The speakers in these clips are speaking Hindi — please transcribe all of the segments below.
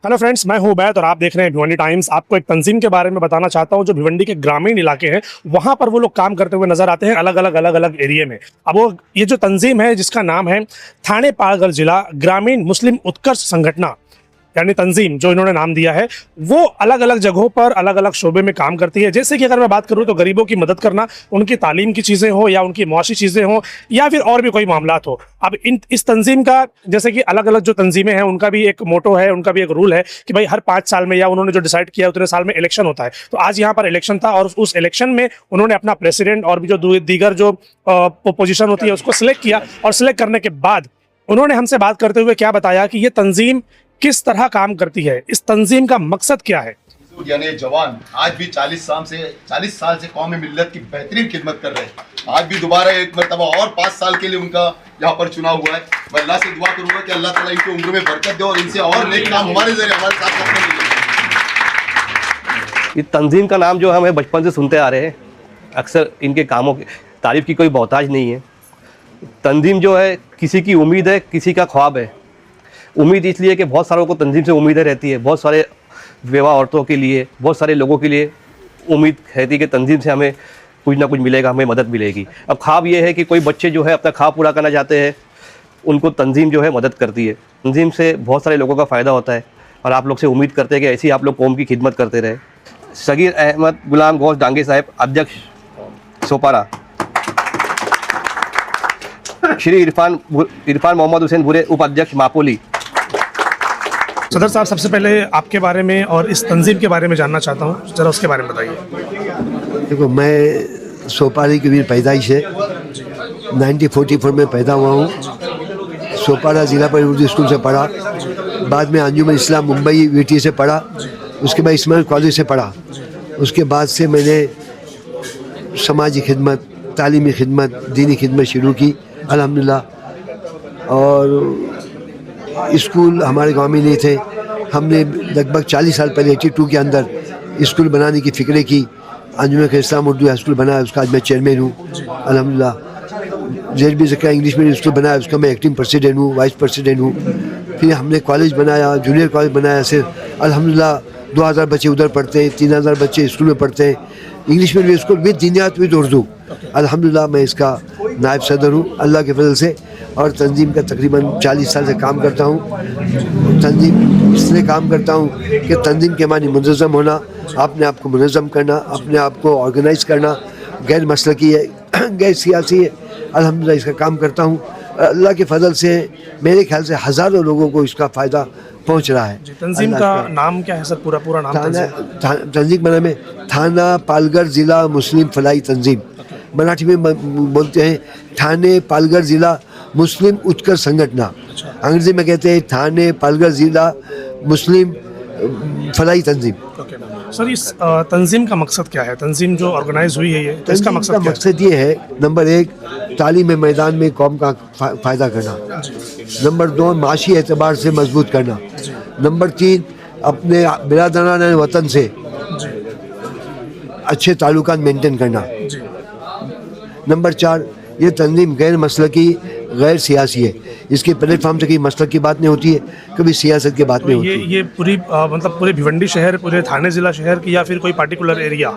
हेलो फ्रेंड्स, मैं हूं उबैद और आप देख रहे हैं भिवंडी टाइम्स। आपको एक तंजीम के बारे में बताना चाहता हूं जो भिवंडी के ग्रामीण इलाके हैं, वहां पर वो लोग काम करते हुए नजर आते हैं अलग अलग एरिया में। अब वो ये जो तंजीम है जिसका नाम है थाने पालघर जिला ग्रामीण मुस्लिम उत्कर्ष संगठना, यानी तंजीम जो इन्होंने नाम दिया है, वो अलग अलग जगहों पर अलग अलग शोबे में काम करती है। जैसे कि अगर मैं बात करूं तो गरीबों की मदद करना, उनकी तालीम की चीज़ें हो या उनकी मुआशी चीज़ें हो या फिर और भी कोई मामलात हो। अब इस तंजीम का जैसे कि अलग अलग जो तंजीमें हैं उनका भी एक मोटो है, उनका भी एक रूल है कि भाई हर 5 साल में या उन्होंने जो डिसाइड किया उतने साल में इलेक्शन होता है। तो आज यहाँ पर इलेक्शन था और उस इलेक्शन में उन्होंने अपना प्रेसिडेंट और भी जो दीगर जो पोजीशन होती है उसको सिलेक्ट किया। और सिलेक्ट करने के बाद उन्होंने हमसे बात करते हुए क्या बताया कि ये तंजीम किस तरह काम करती है, इस तंजीम का मकसद क्या है। यानी जवान आज भी 40 साल से कौम मिल्लत की बेहतरीन खिदमत कर रहे हैं। आज भी दोबारा एक मरतबा और 5 साल के लिए उनका यहाँ पर चुनाव हुआ है। मैं अल्लाह से दुआ करूंगा कि अल्लाह ताला इनकी उम्र में बरकत दे और इनसे और नेक काम हमारे जरिए हमारे साथ करने मिले। इस तंजीम का नाम जो हमें बचपन से सुनते आ रहे हैं, अक्सर इनके कामों की तारीफ की कोई मोहताज नहीं है। तंजीम जो है किसी की उम्मीद है, किसी का ख्वाब है। उम्मीद इसलिए कि बहुत सारों को तंजीम से उम्मीदें रहती है, बहुत सारे बेवा औरतों के लिए, बहुत सारे लोगों के लिए उम्मीद रहती है कि तंजीम से हमें कुछ ना कुछ मिलेगा, हमें मदद मिलेगी। अब ख्वाब ये है कि कोई बच्चे जो है अपना ख्वाब पूरा करना चाहते हैं, उनको तंजीम जो है मदद करती है। तंजीम से बहुत सारे लोगों का फ़ायदा होता है और आप लोग से उम्मीद करते हैं कि ऐसी आप लोग कौम की खिदमत करते रहे। सगीर अहमद गुलाम गौस डांगे साहब, अध्यक्ष सोपारा। श्री इरफान मोहम्मद हुसैन बुरे, उपाध्यक्ष मापोली। सदर साहब, सबसे पहले आपके बारे में और इस तंजीम के बारे में जानना चाहता हूँ, जरा उसके बारे में बताइए। देखो, मैं सोपारी की भी पैदाइश है, 1944 में पैदा हुआ हूँ। सोपारा ज़िला पर उर्दू स्कूल से पढ़ा, बाद में अंजुमन इस्लाम मुंबई वीटी से पढ़ा, उसके बाद इस्माइल कॉलेज से पढ़ा। उसके बाद से मैंने समाजी खिदमत, तालीमी खिदमत, दीनी खिदमत शुरू की अल्हम्दुलिल्लाह। और स्कूल हमारे गांव में नहीं थे। हमने लगभग 40 साल पहले 82 के अंदर स्कूल बनाने की फ़िक्र की। अंजुमन इस्लाम उर्दू हाई स्कूल बनाया, उसका आज मैं चेयरमैन हूँ अल्हम्दुलिल्लाह। Z Zakaria English medium school बनाया, उसका मैं एक्टिंग प्रेसिडेंट हूँ, वाइस प्रेसिडेंट हूँ। फिर हमने कॉलेज बनाया, जूनियर कॉलेज बनाया। सिर्फ अल्हम्दुलिल्लाह 2000 बच्चे उधर पढ़ते हैं, 3000 बच्चे स्कूल में पढ़ते हैं, इंग्लिश मीडियम स्कूल विद दीनियात विद उर्दू। अल्हम्दुलिल्लाह मैं इसका नायब सदर हूँ अल्लाह के फजल से। और तंजीम का तकरीबन 40 साल से काम करता हूँ। तंजीम इसलिए काम करता हूँ कि तंजीम के मानी मुनज़्ज़म होना, अपने आप को मुनज़्ज़म करना, अपने आप को ऑर्गेनाइज़ करना, गैर मसलकी है, गैर सियासी है। अल्हम्दुलिल्लाह इसका काम करता हूँ। अल्लाह के फजल से मेरे ख्याल से हज़ारों लोगों को इसका फ़ायदा पहुँच रहा है। तंजीम का नाम क्या है सर, पूरा नाम? तंजीम का नाम है थाना पालघर ज़िला मुस्लिम फलाई तंजीम। मराठी में बोलते हैं थाने पालघर ज़िला मुस्लिम उत्कर्ष संगठना। अंग्रेजी में कहते हैं थाने पालघर ज़िला मुस्लिम फलाई तंजीम। सर, इस तंजीम का मकसद क्या है? तंजीम जो ऑर्गेनाइज हुई है, ये तो इसका मकसद ये है, नंबर 1 तालीम मैदान में कौम का फ़ायदा करना, नंबर 2 माशी एतबार से मजबूत करना, नंबर 3 अपने बिरादरान वतन से अच्छे ताल्लुकात मेंटेन करना, नंबर 4 ये तंजीम गैर मसलकी गैर सियासी है। इसके प्लेटफॉर्म से कभी मसलक की बात नहीं होती है, कभी सियासत की बात नहीं होती है। ये पूरी मतलब पूरे भिवंडी शहर, पूरे थाने ज़िला शहर की या फिर कोई पार्टिकुलर एरिया?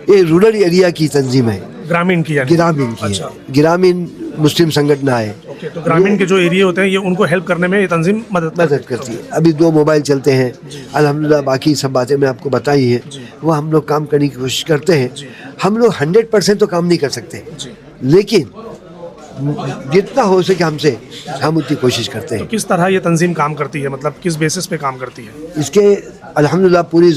ये रूरल एरिया की तंजीम है, ग्रामीण की? ग्रामीण की अच्छा। है, ग्रामीण मुस्लिम संगठना है। तो ग्रामीण के जो एरिया होते हैं ये उनको हेल्प करने में ये तंजीम मदद करती है। अभी 2 मोबाइल चलते हैं अल्हम्दुलिल्लाह, बाकी सब बातें मैं आपको बताई है, वो हम लोग काम करने की कोशिश करते हैं। हम लोग 100% तो काम नहीं कर सकते, लेकिन जितना हो सके हमसे हम उतनी कोशिश करते हैं। तो किस तरह ये तंजीम काम करती है, मतलब किस बेसिस पे काम करती है? इसके अल्हम्दुलिल्लाह पूरी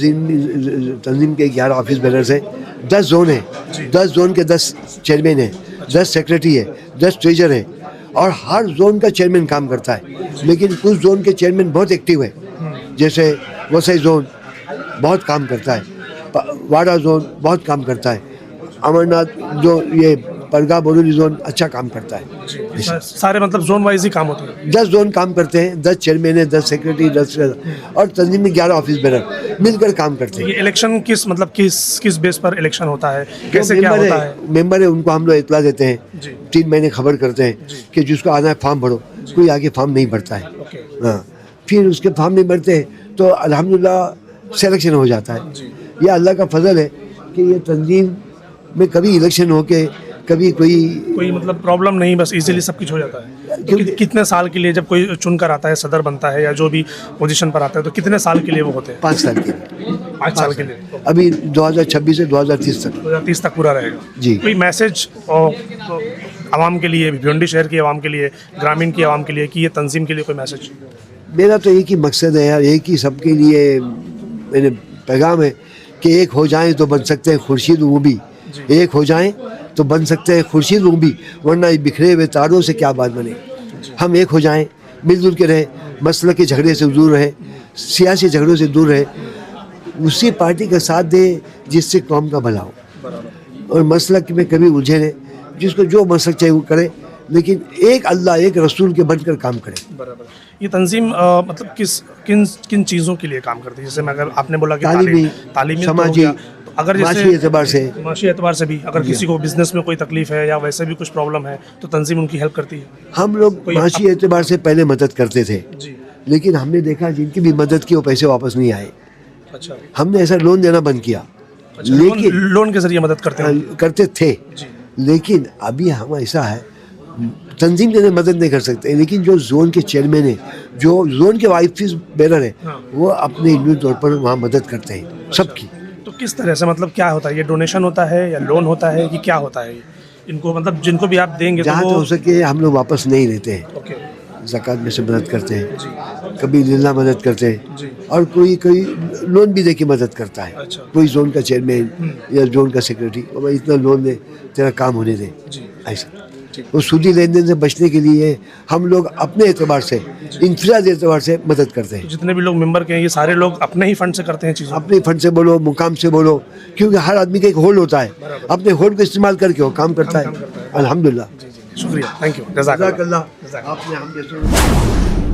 तंजीम के 11 ऑफिस बेनर्स हैं, 10 जोन हैं, 10 जोन के 10 चेयरमैन हैं, 10 सेक्रेटरी है, 10 ट्रेजर है। और हर जोन का चेयरमैन काम करता है, लेकिन कुछ जोन के चेयरमैन बहुत एक्टिव है। जैसे वसई जोन बहुत काम करता है, वाड़ा जोन बहुत काम करता है, अमरनाथ जो ये परगा बोरूली जोन अच्छा काम करता है। सारे मतलब जोन वाइज ही काम होते हैं? 10 जोन काम करते हैं, 10 चेयरमैन है, 10 सेक्रेटरी, 10 और तंजीम में 11 ऑफिस बेनर मिलकर काम करते हैं। ये इलेक्शन किस बेस पर इलेक्शन होता है, कैसे क्या होता है? मेंबर है उनको हम लोग इतला देते हैं, 3 महीने खबर करते हैं कि जिसको आना है फॉर्म भरो, कोई आगे फॉर्म नहीं भरता है। हाँ, फिर उसके फॉर्म नहीं भरते तो अल्हम्दुलिल्लाह सिलेक्शन हो जाता है। ये अल्लाह का फजल है कि ये तंजीम में कभी इलेक्शन होके कभी कोई मतलब प्रॉब्लम नहीं, बस इजीली सब कुछ हो जाता है। तो कितने साल के लिए जब कोई चुनकर आता है, सदर बनता है या जो भी पोजीशन पर आता है, तो कितने साल के लिए वो होते हैं? 5 साल के लिए। 5 साल के लिए। अभी 2026 से 2030 तक। 2030 तक पूरा रहेगा जी। कोई मैसेज आवाम के लिए, भिवंडी शहर की आवाम के लिए, ग्रामीण की आवाम के लिए, कि ये तंजीम के लिए कोई मैसेज? मेरा तो एक ही मकसद है यार, एक ही सबके लिए मेरे पैगाम है कि एक हो जाएं तो बन सकते हैं खुर्शीद ऊबी, एक हो जाएं तो बन सकते हैं खुर्शीद ऊबी, वरना ये बिखरे हुए तारों से क्या बात बने। हम एक हो जाएं, मिलजुल के रहें, मसले के झगड़े से दूर रहें, सियासी झगड़ों से दूर रहें, उसी पार्टी का साथ दे जिससे कौम का भला हो, और मसलक में कभी उलझे नहीं, जिसको जो मसलक चाहिए वो करे, लेकिन एक अल्लाह एक रसूल के बनकर काम करे। बराबर। ये तंजीम मतलब किन चीज़ों के लिए काम करती है? जैसे मैं, अगर आपने बोला कि तालीमी, समाजी, तो अगर माशी एतबार से भी अगर किसी को बिजनेस में कोई तकलीफ है या वैसे भी कुछ प्रॉब्लम है तो तंजीम उनकी हेल्प करती है। हम लोग माशी एतबार से पहले मदद करते थे जी, लेकिन हमने देखा जिनकी भी मदद की वो पैसे वापस नहीं आए। अच्छा, हमने ऐसा लोन देना बंद किया। अच्छा, लेकिन लोन के जरिए मदद करते थे जी। लेकिन अभी हम ऐसा है, तंजीम के मदद नहीं कर सकते, लेकिन जो जोन के चेयरमैन है, जो जोन के वाइस बेनर है, वो अपने इंडिविजुअल तौर पर वहाँ मदद करते हैं सबकी। तो किस तरह से, मतलब क्या होता है? ये डोनेशन होता है या लोन होता है कि क्या होता है? इनको मतलब जिनको भी आप देंगे जहाँ तो हो सके हम लोग वापस नहीं लेते हैं। ओके, ज़कात में से मदद करते हैं, कभी लिल्ला मदद करते हैं, जी। और कोई लोन भी दे के मदद करता है। अच्छा। कोई जोन का चेयरमैन या जोन का सेक्रेटरी, भाई इतना लोन दे, तेरा काम होने दे, जी। ऐसा। वो सूदी लेन देन से बचने के लिए हम लोग अपने एतबार से, इंफराद एतबार से मदद करते हैं। जितने भी लोग मेंबर के हैं, ये सारे लोग अपने ही फंड से करते हैं चीज़ों? अपने फंड से बोलो, मुकाम से बोलो, क्योंकि हर आदमी का एक होल्ड होता है, अपने होल्ड को इस्तेमाल करके वो काम करता है। अल्हम्दुलिल्लाह। शुक्रिया, थैंक यू, जज़ाकल्लाह। जज़ाकल्लाह। आपने हम जैसे